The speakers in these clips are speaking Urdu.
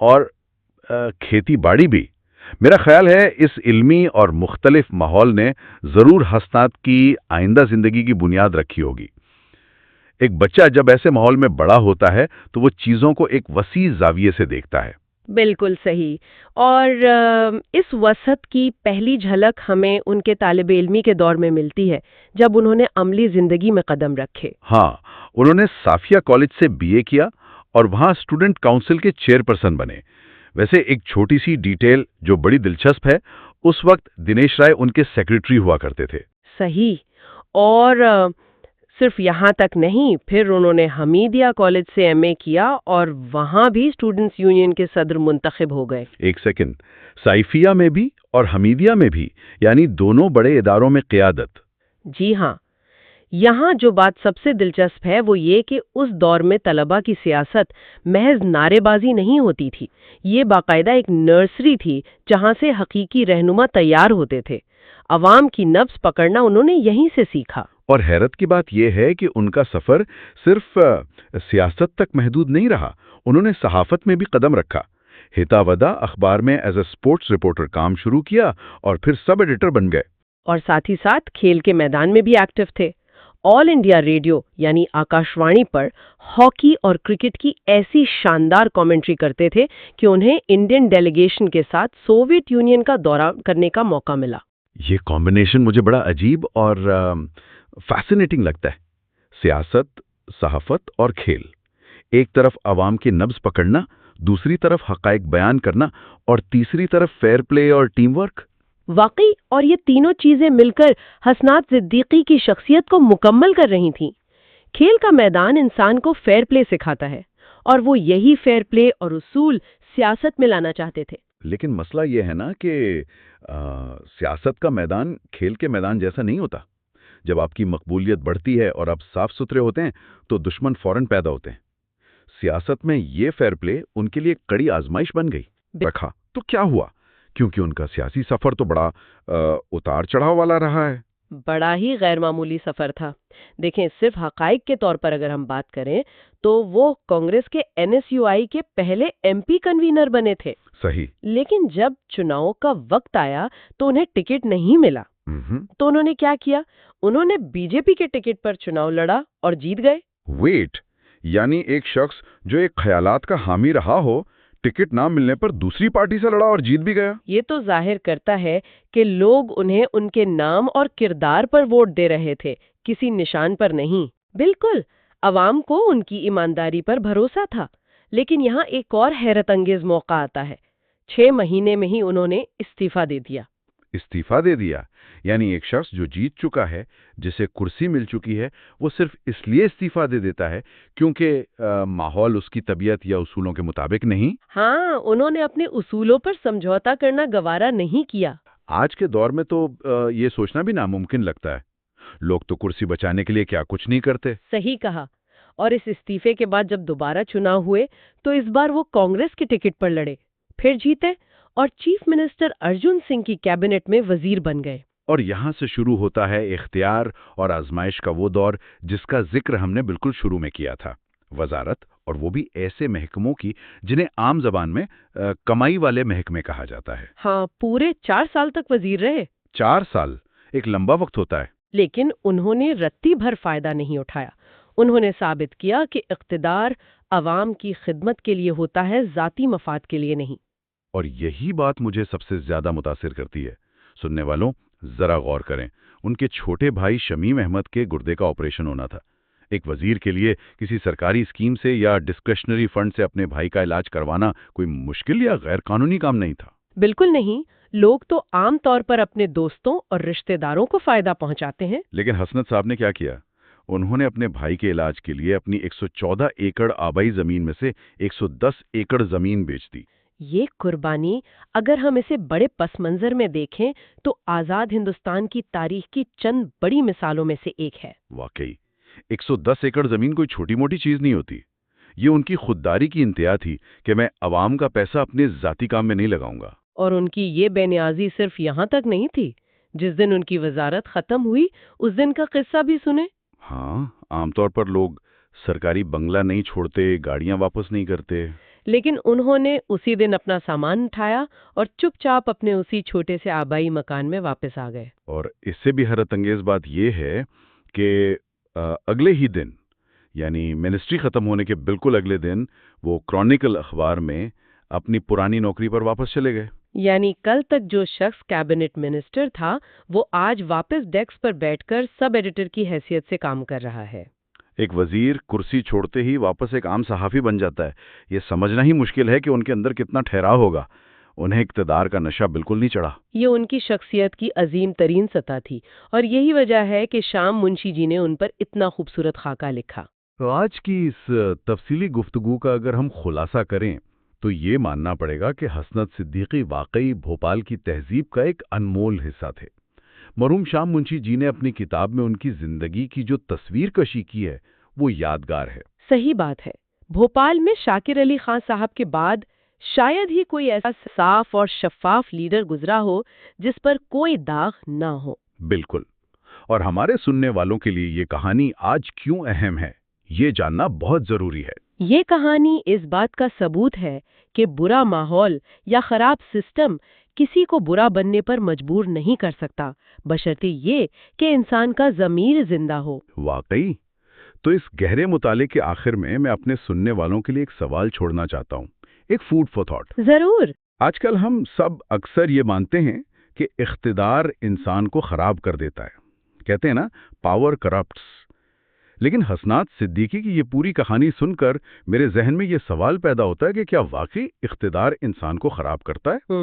اور کھیتی باڑی بھی. میرا خیال ہے اس علمی اور مختلف ماحول نے ضرور حسنات کی آئندہ زندگی کی بنیاد رکھی ہوگی. ایک بچہ جب ایسے ماحول میں بڑا ہوتا ہے تو وہ چیزوں کو ایک وسیع زاویے سے دیکھتا ہے. بالکل صحیح. اور اس وسعت کی پہلی جھلک ہمیں ان کے طالب علمی کے دور میں ملتی ہے جب انہوں نے عملی زندگی میں قدم رکھے. ہاں، انہوں نے صافیہ کالج سے BA کیا اور وہاں اسٹوڈنٹ کونسل کے چیئرپرسن بنے. ویسے ایک چھوٹی سی ڈیٹیل جو بڑی دلچسپ ہے، اس وقت دنیش رائے ان کے سیکریٹری ہوا کرتے تھے. صحیح. اور صرف یہاں تک نہیں، پھر انہوں نے حمیدیہ کالج سے MA کیا اور وہاں بھی اسٹوڈنٹس یونین کے صدر منتخب ہو گئے. ایک سیکنڈ، سائفیہ میں بھی اور حمیدیہ میں بھی، یعنی دونوں بڑے اداروں میں قیادت. جی ہاں. یہاں جو بات سب سے دلچسپ ہے وہ یہ کہ اس دور میں طلبہ کی سیاست محض نعرے بازی نہیں ہوتی تھی. یہ باقاعدہ ایک نرسری تھی جہاں سے حقیقی رہنما تیار ہوتے تھے. عوام کی نبض پکڑنا انہوں نے یہیں سے سیکھا. اور حیرت کی بات یہ ہے کہ ان کا سفر صرف سیاست تک محدود نہیں رہا. انہوں نے صحافت میں بھی قدم رکھا. ہتاودا اخبار میں ایز اے اسپورٹس رپورٹر کام شروع کیا اور پھر سب ایڈیٹر بن گئے. اور ساتھ ہی ساتھ کھیل کے میدان میں بھی ایکٹیو تھے. آل انڈیا ریڈیو یعنی آکاشوانی پر ہاکی اور کرکٹ کی ایسی شاندار کامنٹری کرتے تھے کہ انہیں انڈین ڈیلیگیشن کے ساتھ سوویت یونین کا دورہ کرنے کا موقع ملا. یہ کمبینیشن مجھے بڑا عجیب اور فیسنیٹنگ لگتا ہے. سیاست، صحافت اور کھیل. ایک طرف عوام کی نبض پکڑنا، دوسری طرف حقائق بیان کرنا اور تیسری طرف فیئر پلے اور ٹیم ورک. واقعی. اور یہ تینوں چیزیں مل کر حسنات صدیقی کی شخصیت کو مکمل کر رہی تھیں. کھیل کا میدان انسان کو فیئر پلے سکھاتا ہے اور وہ یہی فیئر پلے اور اصول سیاست میں لانا چاہتے تھے. لیکن مسئلہ یہ ہے نا کہ سیاست کا میدان کھیل کے میدان جیسا نہیں ہوتا. جب آپ کی مقبولیت بڑھتی ہے اور آپ صاف ستھرے ہوتے ہیں تو دشمن فوراً پیدا ہوتے ہیں. سیاست میں یہ فیئر پلے ان کے لیے ایک کڑی آزمائش بن گئی. رکھا تو کیا ہوا؟ کیونکہ ان کا سیاسی سفر تو بڑا اتار چڑھاؤ والا رہا ہے. بڑا ہی غیر معمولی سفر تھا. دیکھیں، صرف حقائق کے طور پر اگر ہم بات کریں تو وہ کانگریس کے NSUI کے پہلے MP کنوینر بنے تھے. صحیح. لیکن جب چناؤ کا وقت آیا تو انہیں ٹکٹ نہیں ملا. تو انہوں نے کیا کیا؟ انہوں نے BJP کے ٹکٹ پر چناؤ لڑا اور جیت گئے. ویٹ، یعنی ایک شخص جو ایک خیالات کا حامی رہا ہو، ٹکٹ نہ ملنے پر دوسری پارٹی سے لڑا اور جیت بھی گیا. یہ تو ظاہر کرتا ہے کہ لوگ انہیں ان کے نام اور کردار پر ووٹ دے رہے تھے، کسی نشان پر نہیں. بالکل، عوام کو ان کی ایمانداری پر بھروسہ تھا. لیکن یہاں ایک اور حیرت انگیز موقع آتا ہے. 6 مہینے میں ہی انہوں نے استعفیٰ دے دیا. استعفیٰ دے دیا؟ یعنی ایک شخص جو جیت چکا ہے، جسے کرسی مل چکی ہے، وہ صرف اس لیے استعفیٰ دے دیتا ہے کیونکہ ماحول اس کی طبیعت یا اصولوں کے مطابق نہیں؟ ہاں، انہوں نے اپنے اصولوں پر سمجھوتا کرنا گوارا نہیں کیا. آج کے دور میں تو یہ سوچنا بھی ناممکن لگتا ہے. لوگ تو کرسی بچانے کے لیے کیا کچھ نہیں کرتے. صحیح کہا. اور اس استعفے کے بعد جب دوبارہ چناؤ ہوئے تو اس بار وہ کانگریس کے ٹکٹ پر لڑے، پھر جیتے اور چیف منسٹر ارجن سنگھ کی کیبنٹ میں وزیر بن گئے. اور یہاں سے شروع ہوتا ہے اختیار اور آزمائش کا وہ دور جس کا ذکر ہم نے بالکل شروع میں کیا تھا. وزارت، اور وہ بھی ایسے محکموں کی جنہیں عام زبان میں کمائی والے محکمے کہا جاتا ہے. ہاں، پورے 4 سال تک وزیر رہے. 4 سال ایک لمبا وقت ہوتا ہے. لیکن انہوں نے رتی بھر فائدہ نہیں اٹھایا. انہوں نے ثابت کیا کہ اقتدار عوام کی خدمت کے لیے ہوتا ہے، ذاتی مفاد کے لیے نہیں. اور یہی بات مجھے سب سے زیادہ متاثر کرتی ہے. سننے والوں ذرا غور کریں. ان کے چھوٹے بھائی شمیم احمد کے گردے کا آپریشن ہونا تھا. ایک وزیر کے لیے کسی سرکاری اسکیم سے یا ڈسکریشنری فنڈ سے اپنے بھائی کا علاج کروانا کوئی مشکل یا غیر قانونی کام نہیں تھا. بالکل نہیں. لوگ تو عام طور پر اپنے دوستوں اور رشتہ داروں کو فائدہ پہنچاتے ہیں. لیکن حسنت صاحب نے کیا کیا؟ انہوں نے اپنے بھائی کے علاج کے لیے اپنی 114 ایکڑ آبائی زمین میں سے 110 ایکڑ زمین بیچ دی. یہ قربانی اگر ہم اسے بڑے پس منظر میں دیکھیں تو آزاد ہندوستان کی تاریخ کی چند بڑی مثالوں میں سے ایک ہے. واقعی 110 ایکڑ زمین کوئی چھوٹی موٹی چیز نہیں ہوتی. یہ ان کی خودداری کی انتہا تھی کہ میں عوام کا پیسہ اپنے ذاتی کام میں نہیں لگاؤں گا. اور ان کی یہ بے نیازی صرف یہاں تک نہیں تھی. جس دن ان کی وزارت ختم ہوئی اس دن کا قصہ بھی سنیں. ہاں، عام طور پر لوگ سرکاری بنگلہ نہیں چھوڑتے، گاڑیاں واپس نہیں کرتے. لیکن انہوں نے اسی دن اپنا سامان اٹھایا اور چپ چاپ اپنے اسی چھوٹے سے آبائی مکان میں واپس آ گئے۔ اور اس سے بھی حیرت انگیز بات یہ ہے کہ اگلے ہی دن، یعنی منسٹری ختم ہونے کے بالکل اگلے دن، وہ کرونیکل اخبار میں اپنی پرانی نوکری پر واپس چلے گئے۔ یعنی کل تک جو شخص کیبنٹ منسٹر تھا وہ آج واپس ڈیسک پر بیٹھ کر سب ایڈیٹر کی حیثیت سے کام کر رہا ہے۔ ایک وزیر کرسی چھوڑتے ہی واپس ایک عام صحافی بن جاتا ہے، یہ سمجھنا ہی مشکل ہے کہ ان کے اندر کتنا ٹھہراؤ ہوگا۔ انہیں اقتدار کا نشہ بالکل نہیں چڑھا۔ یہ ان کی شخصیت کی عظیم ترین سطح تھی اور یہی وجہ ہے کہ شیام منشی جی نے ان پر اتنا خوبصورت خاکہ لکھا۔ تو آج کی اس تفصیلی گفتگو کا اگر ہم خلاصہ کریں تو یہ ماننا پڑے گا کہ حسنت صدیقی واقعی بھوپال کی تہذیب کا ایک انمول حصہ تھے۔ مرحوم شیام منشی جی نے اپنی کتاب میں ان کی زندگی کی جو تصویر کشی کی ہے وہ یادگار ہے۔ صحیح بات ہے، بھوپال میں شاکر علی خان صاحب کے بعد شاید ہی کوئی ایسا صاف اور شفاف لیڈر گزرا ہو جس پر کوئی داغ نہ ہو۔ بالکل، اور ہمارے سننے والوں کے لیے یہ کہانی آج کیوں اہم ہے یہ جاننا بہت ضروری ہے۔ یہ کہانی اس بات کا ثبوت ہے کہ برا ماحول یا خراب سسٹم کسی کو برا بننے پر مجبور نہیں کر سکتا، بشرطے یہ کہ انسان کا ضمیر زندہ ہو۔ واقعی؟ تو اس گہرے مطالعے کے آخر میں اپنے سننے والوں کے لیے ایک سوال چھوڑنا چاہتا ہوں، ایک فوڈ فار تھاٹ۔ ضرور۔ آج کل ہم سب اکثر یہ مانتے ہیں کہ اقتدار انسان کو خراب کر دیتا ہے، کہتے ہیں نا پاور کرپٹس۔ لیکن حسنات صدیقی کی یہ پوری کہانی سن کر میرے ذہن میں یہ سوال پیدا ہوتا ہے کہ کیا واقعی اقتدار انسان کو خراب کرتا ہے؟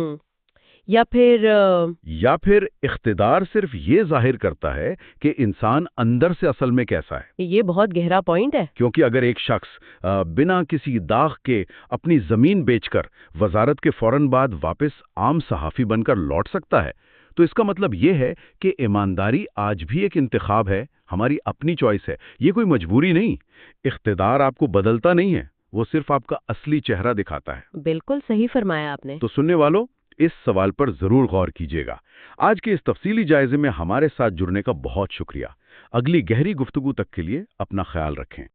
یا پھر اقتدار صرف یہ ظاہر کرتا ہے کہ انسان اندر سے اصل میں کیسا ہے؟ یہ بہت گہرا پوائنٹ ہے۔ کیونکہ اگر ایک شخص بنا کسی داغ کے اپنی زمین بیچ کر وزارت کے فوراً بعد واپس عام صحافی بن کر لوٹ سکتا ہے تو اس کا مطلب یہ ہے کہ ایمانداری آج بھی ایک انتخاب ہے، ہماری اپنی چوائس ہے، یہ کوئی مجبوری نہیں۔ اقتدار آپ کو بدلتا نہیں ہے، وہ صرف آپ کا اصلی چہرہ دکھاتا ہے۔ بالکل صحیح فرمایا آپ نے۔ تو سننے والوں، اس سوال پر ضرور غور کیجیے گا۔ آج کے اس تفصیلی جائزے میں ہمارے ساتھ جڑنے کا بہت شکریہ۔ اگلی گہری گفتگو تک کے لیے اپنا خیال رکھیں۔